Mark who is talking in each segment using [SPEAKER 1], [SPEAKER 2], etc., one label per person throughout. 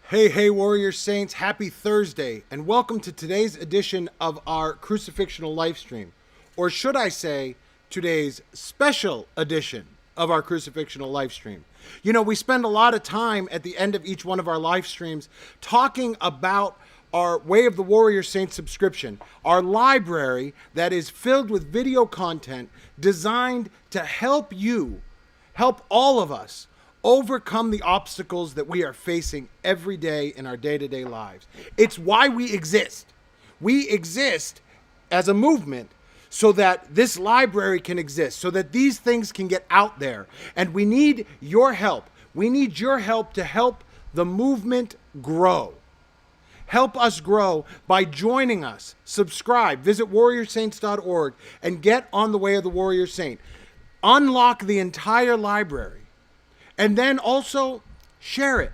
[SPEAKER 1] Hey, Warrior Saints, happy Thursday, and welcome to today's edition of our Crucifixional Life stream. Or should I say, today's special edition of our Crucifixional Life stream. You know, we spend a lot of time at the end of each one of our live streams talking about our Way of the Warrior Saint subscription, our library that is filled with video content designed to help you, help all of us, overcome the obstacles that we are facing every day in our day-to-day lives. It's why we exist. We exist as a movement so that this library can exist, so that these things can get out there. And we need your help. We need your help to help the movement grow. Help us grow by joining us. Subscribe. Visit warriorsaints.org and get on the Way of the Warrior Saint. Unlock the entire library. And then also share it.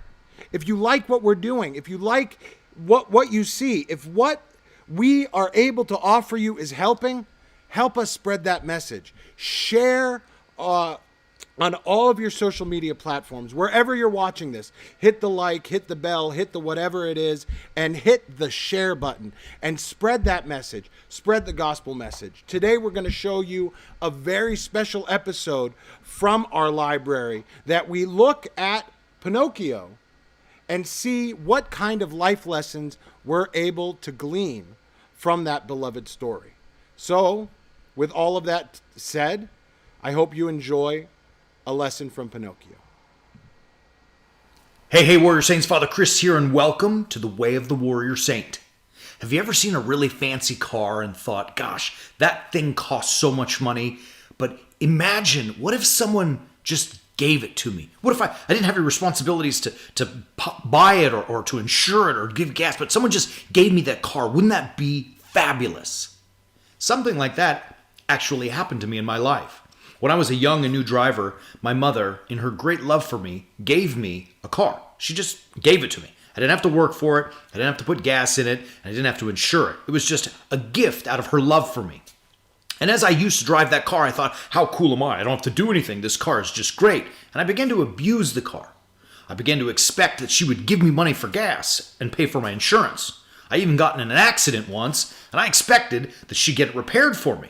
[SPEAKER 1] If you like what we're doing, if you like what you see, if what we are able to offer you is helping, help us spread that message. Share on all of your social media platforms, wherever you're watching this. Hit the like, hit the bell, hit the whatever it is, and hit the share button and spread that message. Spread the gospel message. Today we're going to show you a very special episode from our library that we look at Pinocchio and see what kind of life lessons we're able to glean from that beloved story. So, with all of that said, I hope you enjoy a lesson from Pinocchio.
[SPEAKER 2] Hey, Warrior Saints, Father Chris here, and welcome to the Way of the Warrior Saint. Have you ever seen a really fancy car and thought, gosh, that thing costs so much money, but imagine, what if someone just gave it to me? What if I didn't have any responsibilities to buy it or to insure it or give gas, but someone just gave me that car? Wouldn't that be fabulous? Something like that actually happened to me in my life. When I was a young and new driver, my mother, in her great love for me, gave me a car. She just gave it to me. I didn't have to work for it. I didn't have to put gas in it. And I didn't have to insure it. It was just a gift out of her love for me. And as I used to drive that car, I thought, how cool am I? I don't have to do anything. This car is just great. And I began to abuse the car. I began to expect that she would give me money for gas and pay for my insurance. I even got in an accident once, and I expected that she'd get it repaired for me.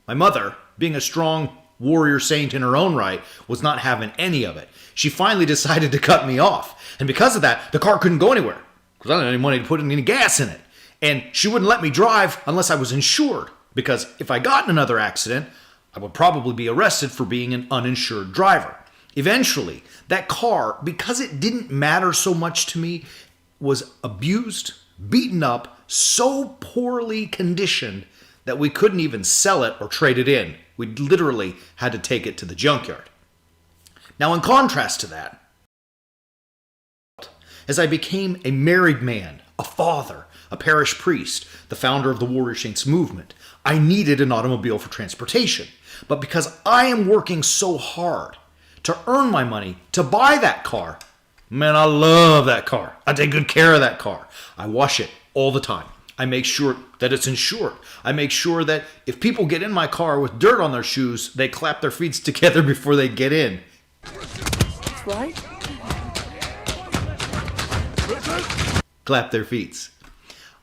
[SPEAKER 2] My mother, being a strong warrior saint in her own right, was not having any of it. She finally decided to cut me off. And because of that, the car couldn't go anywhere because I didn't have any money to put any gas in it. And she wouldn't let me drive unless I was insured, because if I got in another accident, I would probably be arrested for being an uninsured driver. Eventually, that car, because it didn't matter so much to me, was abused, beaten up, so poorly conditioned that we couldn't even sell it or trade it in. We literally had to take it to the junkyard. Now, in contrast to that, as I became a married man, a father, a parish priest, the founder of the Warrior Saints movement, I needed an automobile for transportation. But because I am working so hard to earn my money to buy that car, man, I love that car. I take good care of that car. I wash it all the time. I make sure that it's insured. I make sure that if people get in my car with dirt on their shoes, they clap their feet together before they get in.
[SPEAKER 3] Right?
[SPEAKER 2] Clap their feet.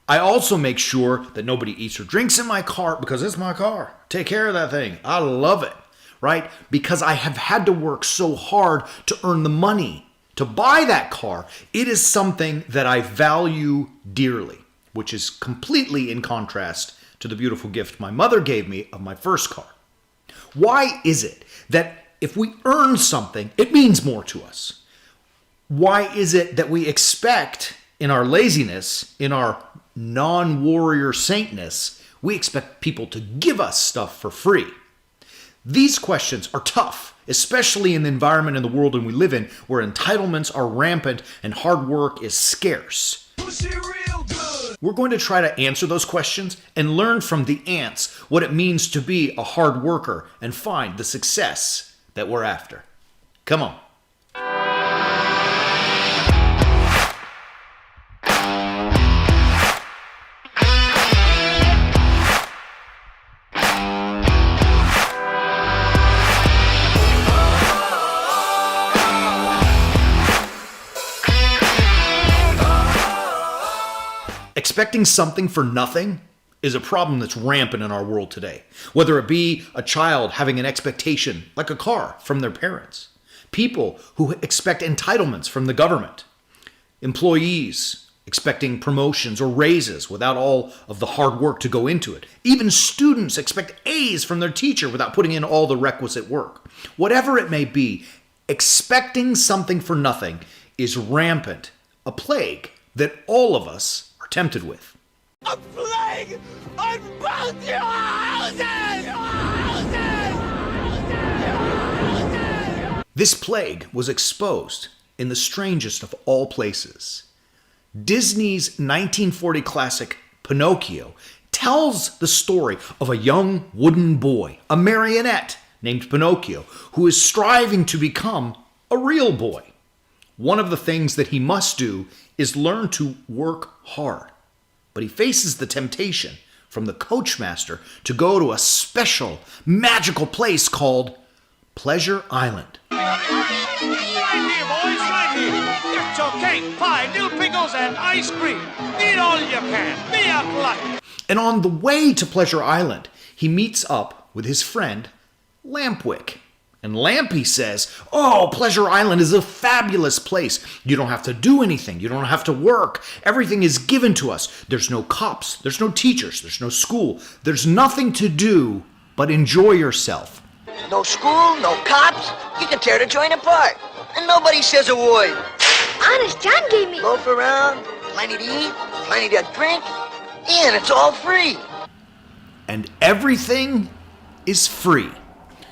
[SPEAKER 2] I also make sure that nobody eats or drinks in my car because it's my car. Take care of that thing. I love it, right? Because I have had to work so hard to earn the money to buy that car. It is something that I value dearly, which is completely in contrast to the beautiful gift my mother gave me of my first car. Why is it that if we earn something, it means more to us? Why is it that we expect, in our laziness, in our non-warrior saintness, we expect people to give us stuff for free? These questions are tough, especially in the environment and the world we live in, where entitlements are rampant and hard work is scarce. We're going to try to answer those questions and learn from the ants what it means to be a hard worker and find the success that we're after. Come on. Expecting something for nothing is a problem that's rampant in our world today. Whether it be a child having an expectation, like a car, from their parents, people who expect entitlements from the government, employees expecting promotions or raises without all of the hard work to go into it. Even students expect A's from their teacher without putting in all the requisite work. Whatever it may be, expecting something for nothing is rampant, a plague that all of us are tempted with.
[SPEAKER 3] A plague on both your houses!
[SPEAKER 2] This plague was exposed in the strangest of all places. Disney's 1940 classic Pinocchio tells the story of a young wooden boy, a marionette named Pinocchio, who is striving to become a real boy. One of the things that he must do is learn to work hard. But he faces the temptation from the coachmaster to go to a special, magical place called Pleasure Island.
[SPEAKER 4] Right here, boys, right here. Get your cake, pie, new pickles, and ice cream. Eat all you can. Be a glutton.
[SPEAKER 2] And on the way to Pleasure Island, he meets up with his friend, Lampwick. And Lampy says, "Oh, Pleasure Island is a fabulous place. You don't have to do anything. You don't have to work. Everything is given to us. There's no cops. There's no teachers. There's no school. There's nothing to do but enjoy yourself."
[SPEAKER 5] No school, no cops. You can tear the joint apart. And nobody says a word.
[SPEAKER 6] Honest, John gave me...
[SPEAKER 5] Loaf around, plenty to eat, plenty to drink, and it's all free.
[SPEAKER 2] And everything is free.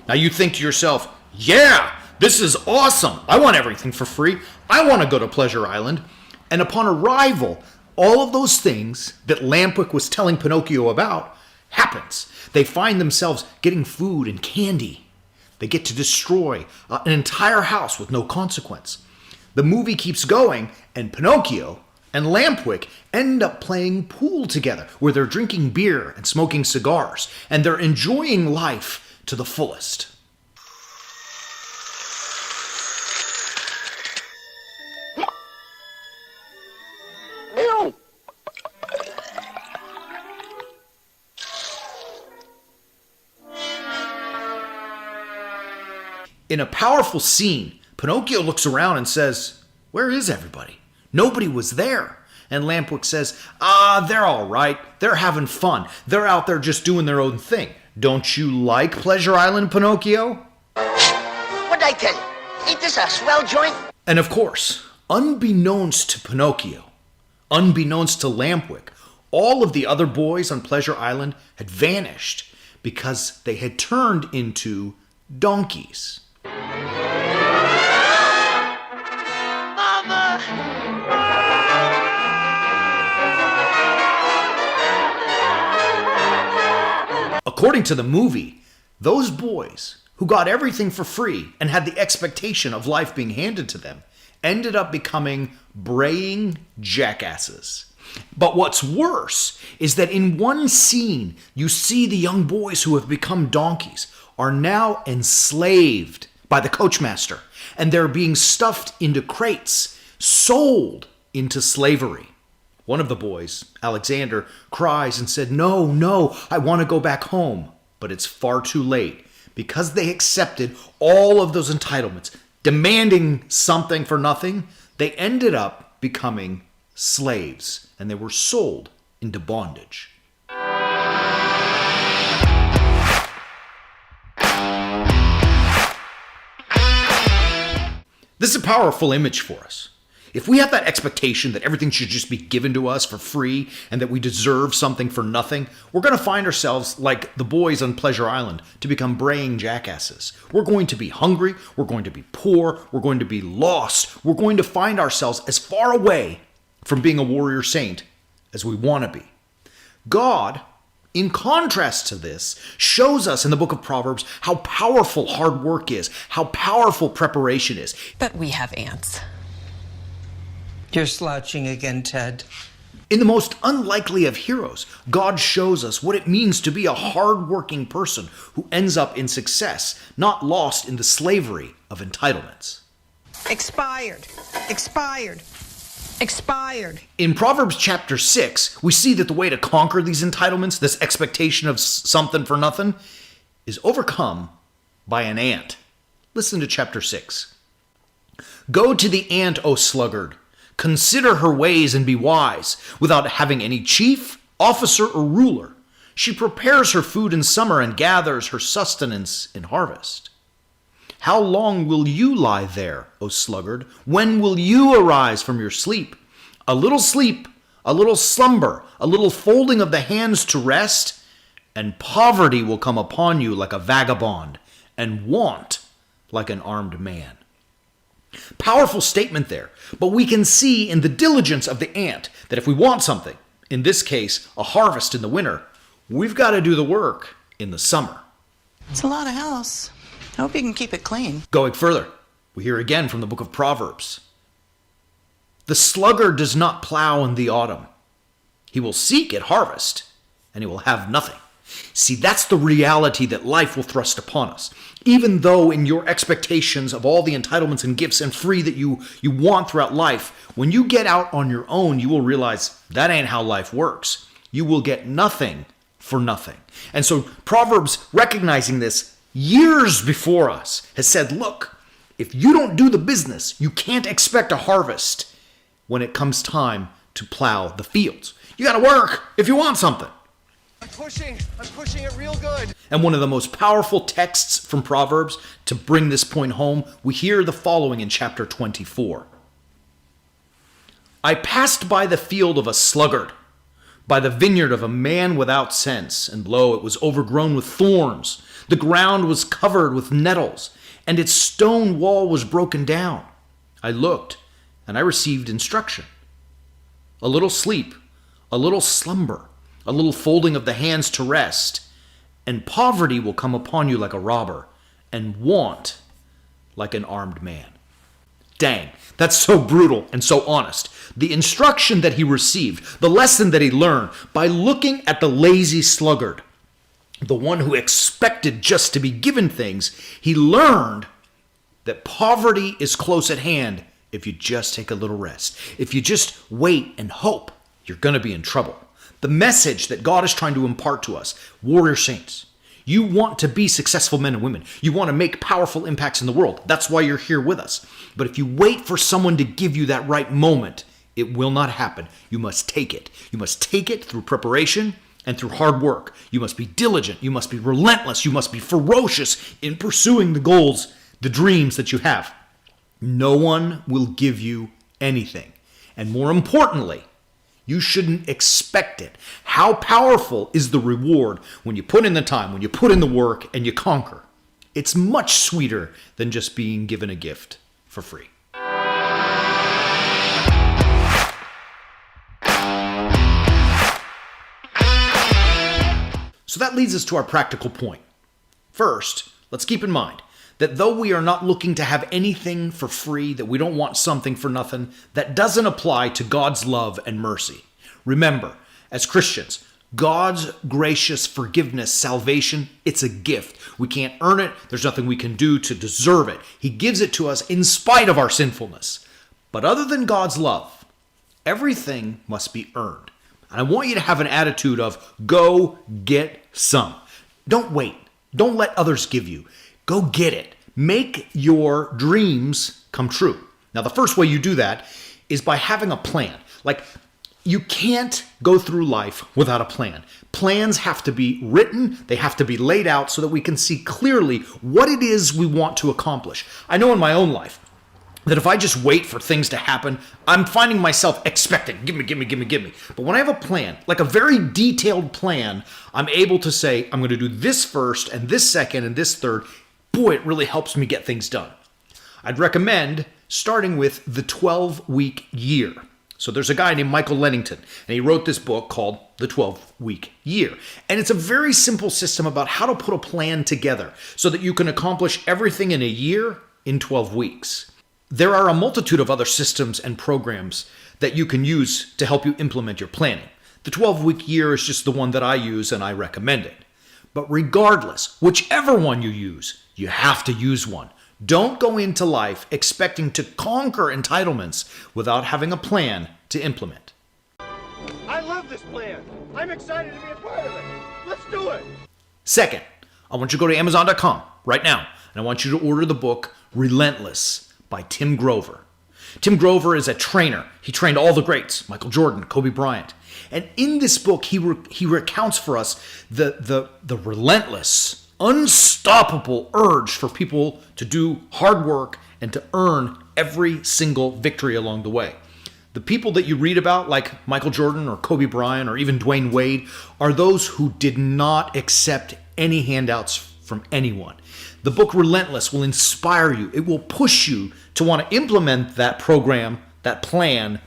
[SPEAKER 2] Now you think to yourself, yeah, this is awesome. I want everything for free. I want to go to Pleasure Island. And upon arrival, all of those things that Lampwick was telling Pinocchio about happens. They find themselves getting food and candy. They get to destroy an entire house with no consequence. The movie keeps going, and Pinocchio and Lampwick end up playing pool together, where they're drinking beer and smoking cigars, and they're enjoying life to the fullest. In a powerful scene, Pinocchio looks around and says, "Where is everybody? Nobody was there." And Lampwick says, "They're all right. They're having fun. They're out there just doing their own thing. Don't you like Pleasure Island, Pinocchio?"
[SPEAKER 5] What'd I tell you? Ain't this a swell joint?
[SPEAKER 2] And of course, unbeknownst to Pinocchio, unbeknownst to Lampwick, all of the other boys on Pleasure Island had vanished because they had turned into donkeys.
[SPEAKER 5] Mama!
[SPEAKER 2] According to the movie, those boys who got everything for free and had the expectation of life being handed to them ended up becoming braying jackasses. But what's worse is that in one scene, you see the young boys who have become donkeys are now enslaved by the coachmaster, and they're being stuffed into crates, sold into slavery. One of the boys, Alexander, cries and said, No, I want to go back home." But it's far too late, because they accepted all of those entitlements, demanding something for nothing. They ended up becoming slaves, and they were sold into bondage. This is a powerful image for us. If we have that expectation that everything should just be given to us for free and that we deserve something for nothing, we're going to find ourselves like the boys on Pleasure Island to become braying jackasses. We're going to be hungry, we're going to be poor, we're going to be lost, we're going to find ourselves as far away from being a warrior saint as we want to be. God, in contrast to this, shows us in the book of Proverbs how powerful hard work is, how powerful preparation is.
[SPEAKER 7] But we have ants.
[SPEAKER 8] You're slouching again, Ted.
[SPEAKER 2] In the most unlikely of heroes, God shows us what it means to be a hard-working person who ends up in success, not lost in the slavery of entitlements.
[SPEAKER 8] Expired.
[SPEAKER 7] Expired.
[SPEAKER 2] In Proverbs chapter 6, we see that the way to conquer these entitlements, this expectation of something for nothing, is overcome by an ant. Listen to chapter 6. Go to the ant, O sluggard. Consider her ways and be wise, without having any chief, officer, or ruler. She prepares her food in summer and gathers her sustenance in harvest. How long will you lie there, O sluggard? When will you arise from your sleep? A little slumber, a little folding of the hands to rest, and poverty will come upon you like a vagabond, and want like an armed man. Powerful statement there, but we can see in the diligence of the ant that if we want something, in this case, a harvest in the winter, we've got to do the work in the summer.
[SPEAKER 7] It's a lot of house. I hope you can keep it clean.
[SPEAKER 2] Going further, we hear again from the book of Proverbs. The sluggard does not plow in the autumn. He will seek at harvest, and he will have nothing. See, that's the reality that life will thrust upon us. Even though in your expectations of all the entitlements and gifts and free that you want throughout life, when you get out on your own, you will realize that ain't how life works. You will get nothing for nothing. And so Proverbs, recognizing this years before us, has said, look, if you don't do the business, you can't expect a harvest when it comes time to plow the fields. You got to work if you want something.
[SPEAKER 3] I'm pushing it real good.
[SPEAKER 2] And one of the most powerful texts from Proverbs to bring this point home, we hear the following in chapter 24. I passed by the field of a sluggard, by the vineyard of a man without sense, and lo, it was overgrown with thorns. The ground was covered with nettles, and its stone wall was broken down. I looked, and I received instruction. A little sleep, a little slumber, a little folding of the hands to rest, and poverty will come upon you like a robber, and want like an armed man. Dang, that's so brutal and so honest. The instruction that he received, the lesson that he learned by looking at the lazy sluggard, the one who expected just to be given things, he learned that poverty is close at hand if you just take a little rest. If you just wait and hope, you're going to be in trouble. The message that God is trying to impart to us, warrior saints, you want to be successful men and women. You want to make powerful impacts in the world. That's why you're here with us. But if you wait for someone to give you that right moment, it will not happen. You must take it. You must take it through preparation and through hard work. You must be diligent. You must be relentless. You must be ferocious in pursuing the goals, the dreams that you have. No one will give you anything. And more importantly, you shouldn't expect it. How powerful is the reward when you put in the time, when you put in the work, and you conquer? It's much sweeter than just being given a gift for free. So that leads us to our practical point. First, let's keep in mind that though we are not looking to have anything for free, that we don't want something for nothing, that doesn't apply to God's love and mercy. Remember, as Christians, God's gracious forgiveness, salvation, it's a gift. We can't earn it. There's nothing we can do to deserve it. He gives it to us in spite of our sinfulness. But other than God's love, everything must be earned. And I want you to have an attitude of go get some. Don't wait. Don't let others give you. Go get it. Make your dreams come true. Now, the first way you do that is by having a plan. Like, you can't go through life without a plan. Plans have to be written. They have to be laid out so that we can see clearly what it is we want to accomplish. I know in my own life that if I just wait for things to happen, I'm finding myself expecting, give me. But when I have a plan, like a very detailed plan, I'm able to say, I'm going to do this first and this second and this third. Boy, it really helps me get things done. I'd recommend starting with the 12-week year. So there's a guy named Michael Lennington, and he wrote this book called The 12-Week Year. And it's a very simple system about how to put a plan together so that you can accomplish everything in a year in 12 weeks. There are a multitude of other systems and programs that you can use to help you implement your planning. The 12-week year is just the one that I use, and I recommend it. But regardless, whichever one you You have to use one. Don't go into life expecting to conquer entitlements without having a plan to implement.
[SPEAKER 4] I love this plan. I'm excited to be a part of it. Let's do it.
[SPEAKER 2] Second, I want you to go to Amazon.com right now, and I want you to order the book Relentless by Tim Grover. Tim Grover is a trainer. He trained all the greats, Michael Jordan, Kobe Bryant. And in this book, he recounts for us the relentless, unstoppable urge for people to do hard work and to earn every single victory along the way. The people that you read about, like Michael Jordan or Kobe Bryant or even Dwayne Wade, are those who did not accept any handouts from anyone. The book Relentless will inspire you. It will push you to want to implement that program, that plan,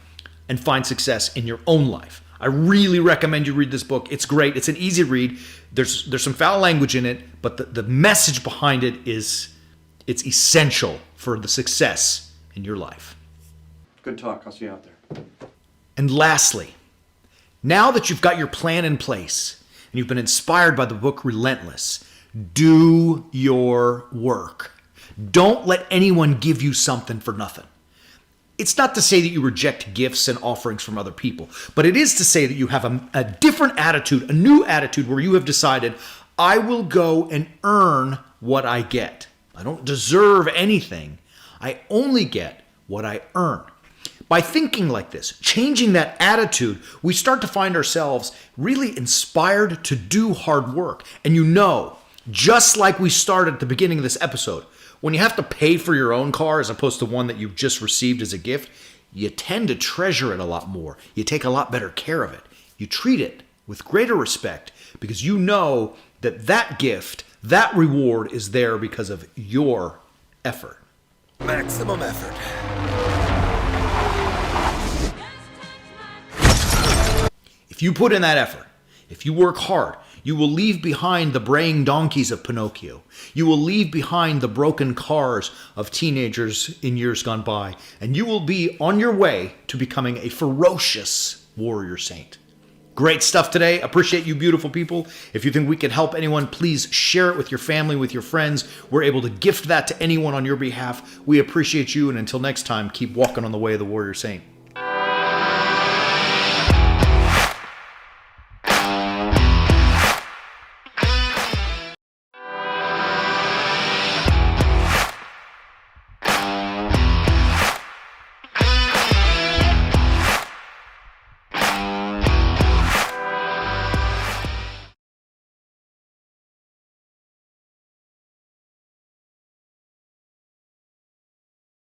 [SPEAKER 2] and find success in your own life. I really recommend you read this book. It's great. It's an easy read. There's some foul language in it, but the message behind it it's essential for the success in your life.
[SPEAKER 3] Good talk. I'll see you out there.
[SPEAKER 2] And lastly, now that you've got your plan in place and you've been inspired by the book Relentless, do your work. Don't let anyone give you something for nothing. It's not to say that you reject gifts and offerings from other people, but it is to say that you have a different attitude, a new attitude where you have decided, I will go and earn what I get. I don't deserve anything. I only get what I earn. By thinking like this, changing that attitude, we start to find ourselves really inspired to do hard work. And you know, just like we started at the beginning of this episode, when you have to pay for your own car as opposed to one that you've just received as a gift, you tend to treasure it a lot more. You take a lot better care of it. You treat it with greater respect because you know that that gift, that reward is there because of your effort.
[SPEAKER 3] Maximum effort.
[SPEAKER 2] If you put in that effort, if you work hard, you will leave behind the braying donkeys of Pinocchio. You will leave behind the broken cars of teenagers in years gone by, and you will be on your way to becoming a ferocious warrior saint. Great stuff today. Appreciate you beautiful people. If you think we can help anyone, please share it with your family, with your friends. We're able to gift that to anyone on your behalf. We appreciate you, and until next time, keep walking on the way of the warrior saint.